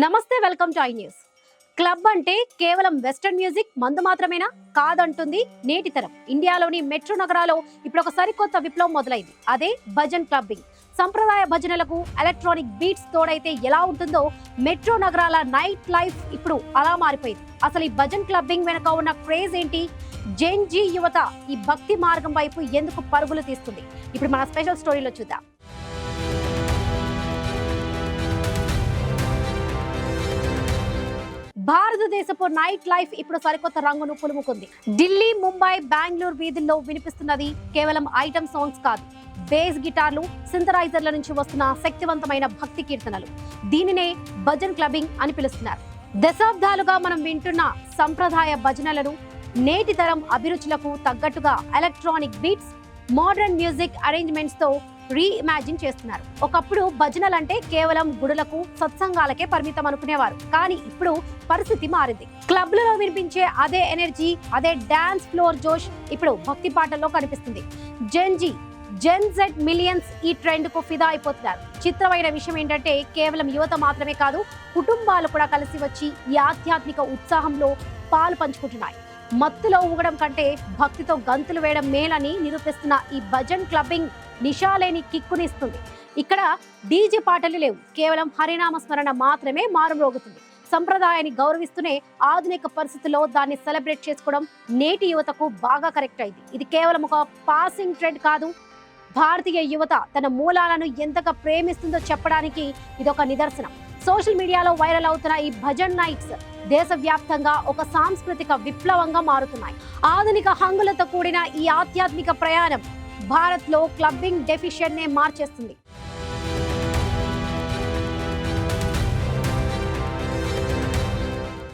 నమస్తే, welcome to I news. Club అంటే కేవలం వెస్టర్న్ మ్యూజిక్, మందు మాత్రమేనా? కాదంటుంది నేటి తరం. ఇండియాలోని మెట్రో నగరాల్లో ఇప్పుడు ఒక సరికొత్త విప్లవం మొదలైంది. అదే భజన్ క్లబ్బింగ్. సంప్రదాయ భజనలకు ఎలక్ట్రానిక్ బీట్స్ తోడైతే ఎలా ఉంటుందో మెట్రో నగరాల నైట్ లైఫ్ ఇప్పుడు అలా మారిపోయింది. అసలు ఈ భజన్ క్లబ్బింగ్ వెనుక ఉన్న క్రేజ్ ఏంటి? జెన్ జీ యువత ఈ భక్తి మార్గం వైపు ఎందుకు పరుగులు తీస్తుంది? ఇప్పుడు మన స్పెషల్ స్టోరీలో చూద్దాం. భారతదేశపు నైట్ లైఫ్ ఇప్పుడు సరికొత్త రంగును పులుముకుంది. ఢిల్లీ, ముంబై, బెంగళూరు వీధుల్లో వినిపిస్తున్నది కేవలం ఐటమ్ సాంగ్స్ కాదు, బేస్ గిటార్లు, సింథరైజర్ల నుంచి వస్తున్న శక్తివంతమైన భక్తి కీర్తనలు. దీనినే భజన్ క్లబ్బింగ్ అని పిలుస్తున్నారు. దశాబ్దాలుగా మనం వింటున్న సంప్రదాయ భజనలను నేటి తరం అభిరుచులకు తగ్గట్టుగా electronic beats, modern music arrangements తో రీఇమాజిన్ చేస్తున్నారు. ఒకప్పుడు భజనలంటే కేవలం గుడులకు, సత్సంగాలకే పరిమితం అనుకునేవారు. కానీ ఇప్పుడు పరిస్థితి మారింది. క్లబ్లలో వినిపించే అదే ఎనర్జీ, అదే డాన్స్ ఫ్లోర్ జోష్ ఇప్పుడు భక్తి పాటల్లో కనిపిస్తుంది. జెన్ జెడ్ మిలియన్స్ ఈ ట్రెండ్ కు ఫిదా అయిపోతున్నారు. చిత్రమైన విషయం ఏంటంటే కేవలం యువత మాత్రమే కాదు, కుటుంబాలు కూడా కలిసి వచ్చి ఈ ఆధ్యాత్మిక ఉత్సాహంలో పాలు పంచుకుంటున్నాయి. మత్తులో ఊగడం కంటే భక్తితో గంతులు వేయడం మేలని నిరూపిస్తున్న ఈ భజన్ క్లబ్బింగ్ నిషాలేని కిక్కునిస్తుంది. ఇక్కడ డీజే పాటలు లేవు, కేవలం హరినామ స్మరణ మాత్రమే మారుమ్రోగుతుంది. సంప్రదాయాన్ని గౌరవిస్తూనే ఆధునిక పరిస్థితుల్లో దాన్ని సెలబ్రేట్ చేసుకోవడం నేటి యువతకు బాగా కరెక్ట్ అయింది. ఇది కేవలం ఒక పాసింగ్ ట్రెండ్ కాదు, భారతీయ యువత తన మూలాలను ఎంతగా ప్రేమిస్తుందో చెప్పడానికి ఇదొక నిదర్శనం. సోషల్ మీడియాలో వైరల్ అవుతున్న ఈ భజన్ నైట్స్ దేశవ్యాప్తంగా ఒక సాంస్కృతిక విప్లవంగా మారుతున్నాయి. ఆధునిక హంగులతో కూడిన ఈ ఆధ్యాత్మిక ప్రయాణం భారత్ లో క్లబ్బింగ్ డెఫిషియన్ నే మార్చేస్తుంది.